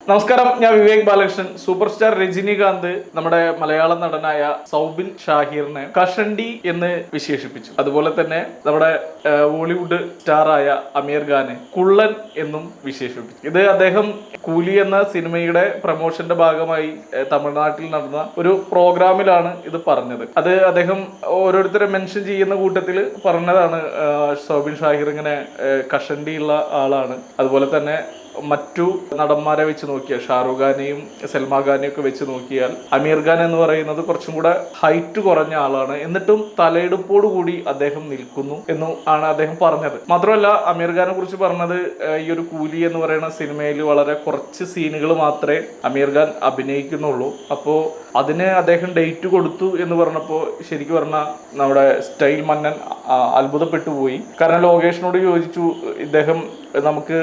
നമസ്കാരം, ഞാൻ Vivek Balakrishnan. Super star Rajinikanth നമ്മുടെ മലയാള നടനായ സൗബിൻ ഷാഹിറിനെ കഷണ്ടി എന്ന് വിശേഷിപ്പിച്ചു. അതുപോലെ തന്നെ നമ്മുടെ ബോളിവുഡ് സ്റ്റാറായ അമീർ ഖാനെ കുള്ളൻ എന്നും വിശേഷിപ്പിച്ചു. ഇത് അദ്ദേഹം കൂലി എന്ന സിനിമയുടെ പ്രൊമോഷന്റെ ഭാഗമായി തമിഴ്നാട്ടിൽ നടന്ന ഒരു പ്രോഗ്രാമിലാണ് ഇത് പറഞ്ഞത്. അത് അദ്ദേഹം ഓരോരുത്തരെ മെൻഷൻ ചെയ്യുന്ന കൂട്ടത്തിൽ പറഞ്ഞതാണ്. സൗബിൻ ഷാഹിർ ഇങ്ങനെ കഷണ്ടിയുള്ള ആളാണ്. അതുപോലെ തന്നെ മറ്റു നടന്മാരെ വെച്ച് നോക്കിയാൽ ഷാറുഖ് ഖാനെയും സൽമാൻ ഖാനെയും ഒക്കെ വെച്ച് നോക്കിയാൽ അമീർ ഖാൻ എന്ന് പറയുന്നത് കുറച്ചും കൂടെ ഹൈറ്റ് കുറഞ്ഞ ആളാണ്. എന്നിട്ടും തലയെടുപ്പോട് കൂടി അദ്ദേഹം നിൽക്കുന്നു എന്നും ആണ് അദ്ദേഹം പറഞ്ഞത്. മാത്രമല്ല, അമീർ ഖാനെ കുറിച്ച് പറഞ്ഞത് ഈ ഒരു കൂലി എന്ന് പറയുന്ന സിനിമയിൽ വളരെ കുറച്ച് സീനുകൾ മാത്രമേ അമീർ ഖാൻ അഭിനയിക്കുന്നുള്ളൂ. അപ്പോൾ അതിന് അദ്ദേഹം ഡേറ്റ് കൊടുത്തു എന്ന് പറഞ്ഞപ്പോൾ ശരിക്കും പറഞ്ഞാൽ നമ്മുടെ സ്റ്റൈൽ മന്നൻ അത്ഭുതപ്പെട്ടു പോയി. കാരണം ലോകേഷിനോട് ചോദിച്ചു, ഇദ്ദേഹം നമുക്ക്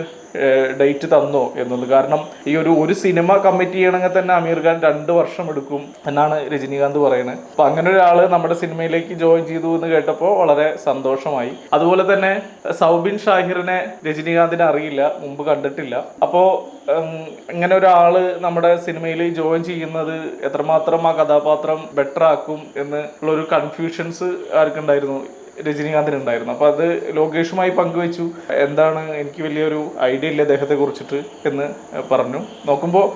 ഡേറ്റ് തന്നോ എന്നത്. കാരണം ഈ ഒരു സിനിമ കമ്മിറ്റ് ചെയ്യണമെങ്കിൽ തന്നെ അമീർ ഖാൻ 2 വർഷം എടുക്കും എന്നാണ് രജനീകാന്ത് പറയുന്നത്. അപ്പൊ അങ്ങനെ ഒരാള് നമ്മുടെ സിനിമയിലേക്ക് ജോയിൻ ചെയ്തു എന്ന് കേട്ടപ്പോൾ വളരെ സന്തോഷമായി. അതുപോലെ തന്നെ സൗബിൻ ഷാഹിറിനെ രജനീകാന്തിനെ അറിയില്ല, മുമ്പ് കണ്ടിട്ടില്ല. അപ്പോ ഇങ്ങനെ ഒരാള് നമ്മുടെ സിനിമയിൽ ജോയിൻ ചെയ്യുന്നത് എത്രമാത്രം ആ കഥാപാത്രം ബെറ്റർ ആക്കും എന്നുള്ളൊരു കൺഫ്യൂഷൻസ് ആർക്കുണ്ടായിരുന്നു? രജനീകാന്തിനുണ്ടായിരുന്നു. അപ്പൊ അത് ലോകേഷുമായി പങ്കുവെച്ചു. എന്താണ്, എനിക്ക് വലിയൊരു ഐഡിയ ഇല്ല അദ്ദേഹത്തെ കുറിച്ചിട്ട് എന്ന് പറഞ്ഞു. നോക്കുമ്പോൾ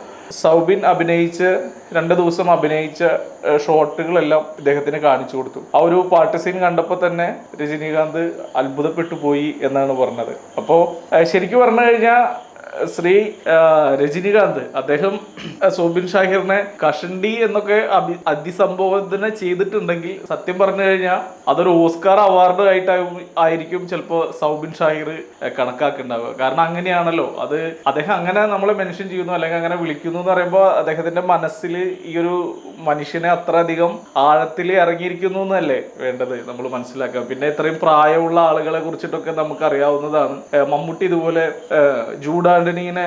സൗബിൻ 2 ദിവസം അഭിനയിച്ച ഷോട്ടുകളെല്ലാം ഇദ്ദേഹത്തിന് കാണിച്ചു കൊടുത്തു. ആ ഒരു പാട്ട് സീൻ കണ്ടപ്പോൾ തന്നെ രജനീകാന്ത് അത്ഭുതപ്പെട്ടു പോയി എന്നാണ് പറഞ്ഞത്. അപ്പോൾ ശരിക്കും പറഞ്ഞു കഴിഞ്ഞാൽ ശ്രീ രജനീകാന്ത് അദ്ദേഹം സൗബിൻ ഷാഹിറിനെ കഷണ്ടി എന്നൊക്കെ അതിസംബോധന ചെയ്തിട്ടുണ്ടെങ്കിൽ സത്യം പറഞ്ഞു കഴിഞ്ഞാൽ അതൊരു ഓസ്കാർ അവാർഡ് ആയിരിക്കും ചിലപ്പോൾ സൗബിൻ ഷാഹിർ കണക്കാക്കുണ്ടാവുക. കാരണം അങ്ങനെയാണല്ലോ, അത് അദ്ദേഹം അങ്ങനെ നമ്മളെ മെൻഷൻ ചെയ്യുന്നു അല്ലെങ്കിൽ അങ്ങനെ വിളിക്കുന്നു എന്ന് പറയുമ്പോൾ അദ്ദേഹത്തിന്റെ മനസ്സിൽ ഈ ഒരു മനുഷ്യനെ അത്രയധികം ആഴത്തിൽ ഇറങ്ങിയിരിക്കുന്നു എന്നല്ലേ വേണ്ടത് നമ്മൾ മനസ്സിലാക്കുക. പിന്നെ ഇത്രയും പ്രായമുള്ള ആളുകളെ കുറിച്ചിട്ടൊക്കെ നമുക്ക് അറിയാവുന്നതാണ്. മമ്മൂട്ടി ഇതുപോലെ ജൂഡാന്റണിനെ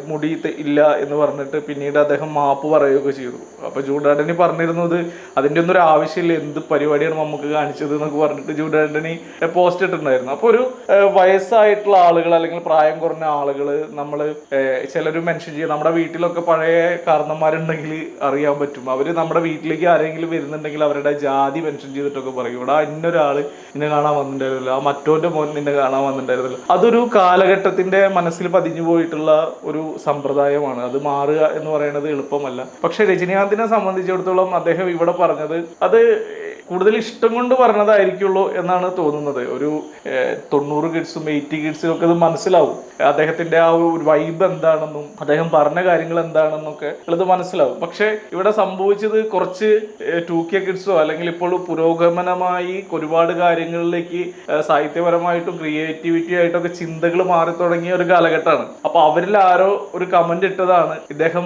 മുടി ഇല്ല എന്ന് പറഞ്ഞിട്ട് പിന്നീട് അദ്ദേഹം മാപ്പ് പറയുകയൊക്കെ ചെയ്തു. അപ്പൊ ജൂഡാന്റണി പറഞ്ഞിരുന്നത് അതിന്റെ ഒന്നും ഒരു ആവശ്യമില്ല, എന്ത് പരിപാടിയാണ് നമുക്ക് കാണിച്ചത് എന്നൊക്കെ പറഞ്ഞിട്ട് ജൂഡാന്റണി പോസ്റ്റ് ഇട്ടിട്ടുണ്ടായിരുന്നു. അപ്പൊ ഒരു വയസ്സായിട്ടുള്ള ആളുകൾ അല്ലെങ്കിൽ പ്രായം കുറഞ്ഞ ആളുകൾ നമ്മൾ ചിലർ മെൻഷൻ ചെയ്യും. നമ്മുടെ വീട്ടിലൊക്കെ പഴയ കാരണന്മാരുണ്ടെങ്കിൽ അറിയാൻ പറ്റും. അവര് നമ്മുടെ വീട്ടിലേക്ക് ആരെങ്കിലും വരുന്നുണ്ടെങ്കിൽ അവരുടെ ജാതി മെൻഷൻ ചെയ്തിട്ടൊക്കെ പറയും, ഇവിടെ ഇന്നൊരാള് നിന്നെ കാണാൻ വന്നിട്ടുണ്ടായിരുന്നില്ല, ആ മറ്റോന്റെ മോൻ നിന്നെ കാണാൻ വന്നിട്ടുണ്ടായിരുന്നില്ല. അതൊരു കാലഘട്ടത്തിന്റെ മനസ്സിൽ പതിഞ്ഞു പോയിട്ടുള്ള ഒരു സമ്പ്രദായമാണ്. അത് മാറുക എന്ന് പറയുന്നത് എളുപ്പമല്ല. പക്ഷെ രജനീകാന്തിനെ സംബന്ധിച്ചിടത്തോളം അദ്ദേഹം ഇവിടെ പറഞ്ഞത് അത് കൂടുതൽ ഇഷ്ടം കൊണ്ട് പറഞ്ഞതായിരിക്കുള്ളൂ എന്നാണ് തോന്നുന്നത്. ഒരു 90 കിഡ്സും 80 കിഡ്സും ഒക്കെ അത് മനസ്സിലാവും. അദ്ദേഹത്തിന്റെ ആ ഒരു വൈബ് എന്താണെന്നും അദ്ദേഹം പറഞ്ഞ കാര്യങ്ങൾ എന്താണെന്നൊക്കെ ഉള്ളത് മനസ്സിലാവും. പക്ഷെ ഇവിടെ സംഭവിച്ചത് കുറച്ച് 2K കിഡ്സോ അല്ലെങ്കിൽ ഇപ്പോൾ പുരോഗമനമായി ഒരുപാട് കാര്യങ്ങളിലേക്ക് സാഹിത്യപരമായിട്ടും ക്രിയേറ്റിവിറ്റി ആയിട്ടൊക്കെ ചിന്തകൾ മാറി തുടങ്ങിയ ഒരു കാലഘട്ടമാണ്. അപ്പൊ അവരിൽ ആരോ ഒരു കമന്റ് ഇട്ടതാണ്, ഇദ്ദേഹം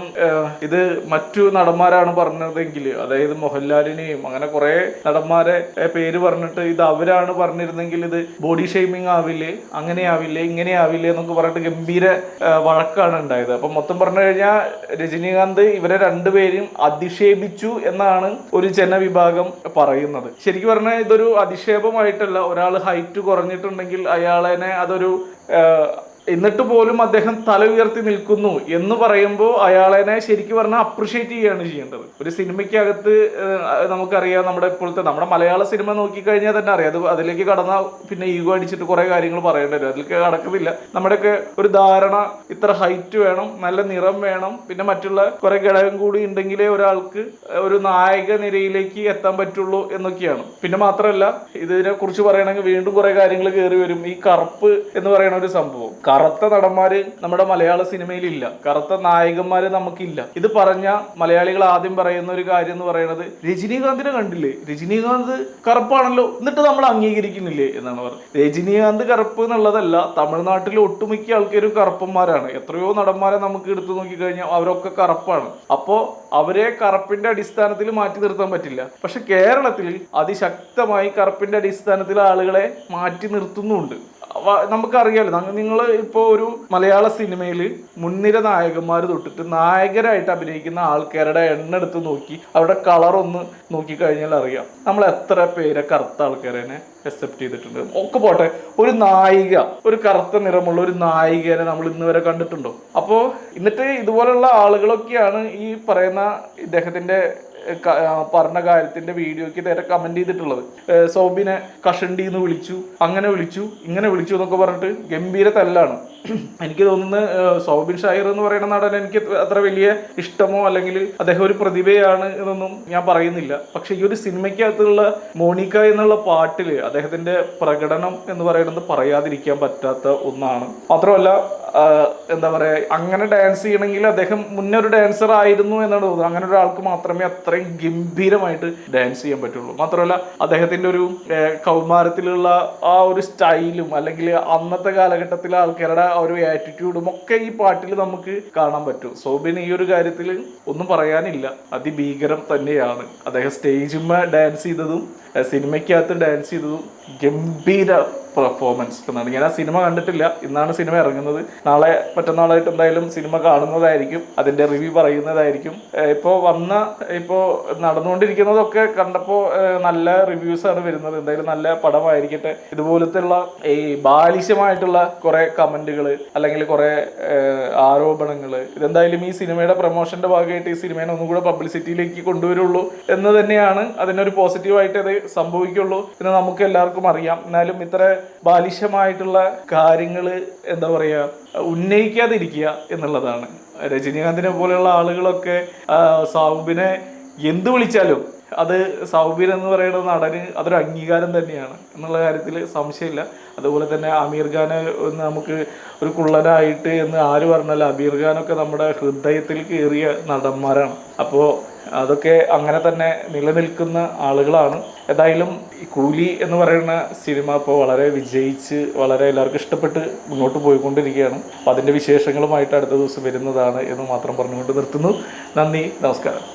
ഇത് മറ്റു നടന്മാരാണ് പറഞ്ഞതെങ്കിൽ, അതായത് മോഹൻലാലിനെയും അങ്ങനെ കുറെ നടന്മാരെ പേര് പറഞ്ഞിട്ട് ഇത് അവരാണ് പറഞ്ഞിരുന്നെങ്കിൽ ഇത് ബോഡി ഷെയ്മിങ് ആവില്ലേ, അങ്ങനെ ആവില്ലേ, ഇങ്ങനെ ആവില്ലേ എന്നൊക്കെ പറഞ്ഞിട്ട് ഗംഭീര വഴക്കാണ് ഉണ്ടായത്. അപ്പൊ മൊത്തം പറഞ്ഞു കഴിഞ്ഞാൽ രജനീകാന്ത് ഇവരെ 2 പേരും അധിക്ഷേപിച്ചു എന്നാണ് ഒരു ജനവിഭാഗം പറയുന്നത്. ശരിക്കും പറഞ്ഞാൽ ഇതൊരു അധിക്ഷേപമായിട്ടല്ല. ഒരാൾ ഹൈറ്റ് കുറഞ്ഞിട്ടുണ്ടെങ്കിൽ അയാളെ അതൊരു എന്നിട്ട് പോലും അദ്ദേഹം തല ഉയർത്തി നിൽക്കുന്നു എന്ന് പറയുമ്പോൾ അയാളെ ശരിക്കും പറഞ്ഞാൽ അപ്രിഷിയേറ്റ് ചെയ്യുകയാണ് ചെയ്യേണ്ടത്. ഒരു സിനിമയ്ക്കകത്ത് നമുക്കറിയാം, നമ്മുടെ മലയാള സിനിമ നോക്കിക്കഴിഞ്ഞാൽ തന്നെ അറിയാം. അത് അതിലേക്ക് കടന്നാൽ പിന്നെ ഈഗോ അടിച്ചിട്ട് കുറെ കാര്യങ്ങൾ പറയേണ്ടി വരും. അതിലേക്ക് കടക്കുന്നില്ല. നമ്മുടെയൊക്കെ ഒരു ധാരണ ഇത്ര ഹൈറ്റ് വേണം, നല്ല നിറം വേണം, പിന്നെ മറ്റുള്ള കുറെ ഘടകം കൂടി ഉണ്ടെങ്കിലേ ഒരാൾക്ക് ഒരു നായക നിരയിലേക്ക് എത്താൻ പറ്റുള്ളൂ എന്നൊക്കെയാണ്. പിന്നെ മാത്രമല്ല, ഇതിനെ കുറിച്ച് പറയണമെങ്കിൽ വീണ്ടും കുറെ കാര്യങ്ങൾ കയറി വരും. ഈ കറുപ്പ് എന്ന് പറയുന്ന ഒരു സംഭവം, കറുത്ത നടന്മാര് നമ്മുടെ മലയാള സിനിമയിലില്ല, കറുത്ത നായകന്മാര് നമുക്കില്ല. ഇത് പറഞ്ഞ മലയാളികൾ ആദ്യം പറയുന്ന ഒരു കാര്യം എന്ന് പറയുന്നത്, രജനീകാന്തിനെ കണ്ടില്ലേ, രജനീകാന്ത് കറുപ്പാണല്ലോ, എന്നിട്ട് നമ്മൾ അംഗീകരിക്കുന്നില്ലേ എന്നാണ് പറയുന്നത്. രജനീകാന്ത് കറുപ്പ് എന്നുള്ളതല്ല, തമിഴ്നാട്ടിലെ ഒട്ടുമിക്ക ആൾക്കാരും കറുപ്പന്മാരാണ്. എത്രയോ നടന്മാരെ നമുക്ക് എടുത്തു നോക്കിക്കഴിഞ്ഞാൽ അവരൊക്കെ കറുപ്പാണ്. അപ്പോ അവരെ കറുപ്പിന്റെ അടിസ്ഥാനത്തിൽ മാറ്റി നിർത്താൻ പറ്റില്ല. പക്ഷെ കേരളത്തിൽ അതിശക്തമായി കറുപ്പിന്റെ അടിസ്ഥാനത്തിൽ ആളുകളെ മാറ്റി നിർത്തുന്നുണ്ട്. നമുക്കറിയാലോ, നിങ്ങൾ ഇപ്പോൾ ഒരു മലയാള സിനിമയിൽ മുൻനിര നായകന്മാർ തൊട്ടിട്ട് നായകരായിട്ട് അഭിനയിക്കുന്ന ആൾക്കാരുടെ എണ്ണം എടുത്ത് നോക്കി അവരുടെ കളർ ഒന്ന് നോക്കിക്കഴിഞ്ഞാൽ അറിയാം നമ്മൾ എത്ര പേരെ കറുത്ത ആൾക്കാരെ അക്സെപ്റ്റ് ചെയ്തിട്ടുണ്ട്. ഒക്കെ പോട്ടെ, ഒരു നായിക, ഒരു കറുത്ത നിറമുള്ള ഒരു നായികനെ നമ്മൾ ഇന്ന് വരെ കണ്ടിട്ടുണ്ടോ? അപ്പോൾ എന്നിട്ട് ഇതുപോലുള്ള ആളുകളൊക്കെയാണ് ഈ പറയുന്ന ഇദ്ദേഹത്തിന്റെ പറഞ്ഞ കാര്യത്തിന്റെ വീഡിയോക്ക് നേരെ കമന്റ് ചെയ്തിട്ടുള്ളത്. സൗബിനെ കഷണ്ടി എന്ന് വിളിച്ചു, അങ്ങനെ വിളിച്ചു, ഇങ്ങനെ വിളിച്ചു എന്നൊക്കെ പറഞ്ഞിട്ട് ഗംഭീര തല്ലാണ്. എനിക്ക് തോന്നുന്നത് സൗബിൻ ഷാഹിർ എന്ന് പറയുന്ന നടൻ എനിക്ക് അത്ര വലിയ ഇഷ്ടമോ അല്ലെങ്കിൽ അദ്ദേഹം ഒരു പ്രതിഭയാണ് എന്നൊന്നും ഞാൻ പറയുന്നില്ല. പക്ഷെ ഈ ഒരു സിനിമയ്ക്കകത്തുള്ള മോണിക്ക എന്നുള്ള പാട്ടില് അദ്ദേഹത്തിന്റെ പ്രകടനം എന്ന് പറയുന്നത് പറയാതിരിക്കാൻ പറ്റാത്ത ഒന്നാണ്. മാത്രമല്ല എന്താ പറയാ, അങ്ങനെ ഡാൻസ് ചെയ്യണമെങ്കിൽ അദ്ദേഹം മുന്നേ ഒരു ഡാൻസർ ആയിരുന്നു എന്നാണ് തോന്നുന്നത്. അങ്ങനെ ഒരാൾക്ക് മാത്രമേ അത്രയും ഗംഭീരമായിട്ട് ഡാൻസ് ചെയ്യാൻ പറ്റുള്ളൂ. മാത്രമല്ല അദ്ദേഹത്തിന്റെ ഒരു കൗമാരത്തിലുള്ള ആ ഒരു സ്റ്റൈലും അല്ലെങ്കിൽ അന്നത്തെ കാലഘട്ടത്തിലെ ആൾക്കാരുടെ ആ ഒരു ആറ്റിറ്റ്യൂഡും ഒക്കെ ഈ പാട്ടിൽ നമുക്ക് കാണാൻ പറ്റും. സൗബിൻ ഈ ഒരു കാര്യത്തിൽ ഒന്നും പറയാനില്ല, അതിഭീകരം തന്നെയാണ്. അദ്ദേഹം സ്റ്റേജിന്മേൽ ഡാൻസ് ചെയ്തതും സിനിമയ്ക്കകത്ത് ഡാൻസ് ചെയ്തതും ഗംഭീര പെർഫോമൻസ് എന്നാണ്. ഞാൻ ആ സിനിമ കണ്ടിട്ടില്ല, ഇന്നാണ് സിനിമ ഇറങ്ങുന്നത്. നാളെ മറ്റന്നാളായിട്ട് എന്തായാലും സിനിമ കാണുന്നതായിരിക്കും, അതിന്റെ റിവ്യൂ പറയുന്നതായിരിക്കും. ഇപ്പോൾ നടന്നുകൊണ്ടിരിക്കുന്നതൊക്കെ കണ്ടപ്പോൾ നല്ല റിവ്യൂസ് ആണ് വരുന്നത്. എന്തായാലും നല്ല പടമായിരിക്കട്ടെ. ഇതുപോലത്തെയുള്ള ഈ ബാലിശമായിട്ടുള്ള കുറെ കമന്റുകൾ അല്ലെങ്കിൽ കുറെ ആരോപണങ്ങൾ ഇതെന്തായാലും ഈ സിനിമയുടെ പ്രൊമോഷന്റെ ഭാഗമായിട്ട് ഈ സിനിമയെ ഒന്നും കൂടെ പബ്ലിസിറ്റിയിലേക്ക് കൊണ്ടുവരുള്ളൂ എന്ന് തന്നെയാണ്. അതിനൊരു പോസിറ്റീവായിട്ട് അത് സംഭവിക്കുള്ളൂ എന്ന് നമുക്ക് എല്ലാവർക്കും അറിയാം. എന്നാലും ഇത്ര ബാലിശമായിട്ടുള്ള കാര്യങ്ങൾ എന്താ പറയാ ഉന്നയിക്കാതിരിക്കുക എന്നുള്ളതാണ്. രജനീകാന്തിനെ പോലെയുള്ള ആളുകളൊക്കെ സൗബിനെ എന്ത് വിളിച്ചാലും അത് സൗബിൻ എന്ന് പറയുന്ന നടന് അതൊരു അംഗീകാരം തന്നെയാണ് എന്നുള്ള കാര്യത്തിൽ സംശയമില്ല. അതുപോലെ തന്നെ അമീർ ഖാനെ നമുക്ക് ഒരു കുള്ളനായിട്ട് എന്ന് ആര് പറഞ്ഞാലും അമീർ ഖാനൊക്കെ നമ്മുടെ ഹൃദയത്തിൽ കയറിയ നടന്മാരാണ്. അപ്പോൾ അതൊക്കെ അങ്ങനെ തന്നെ നിലനിൽക്കുന്ന ആളുകളാണ്. എന്തായാലും ഈ കൂലി എന്ന് പറയുന്ന സിനിമ ഇപ്പോൾ വളരെ വിജയിച്ച് വളരെ എല്ലാവർക്കും ഇഷ്ടപ്പെട്ട് മുന്നോട്ട് പോയിക്കൊണ്ടിരിക്കുകയാണ്. അപ്പോൾ അതിൻ്റെ വിശേഷങ്ങളുമായിട്ട് അടുത്ത ദിവസം വരുന്നതാണ് എന്ന് മാത്രം പറഞ്ഞുകൊണ്ട് നിർത്തുന്നു. നന്ദി, നമസ്കാരം.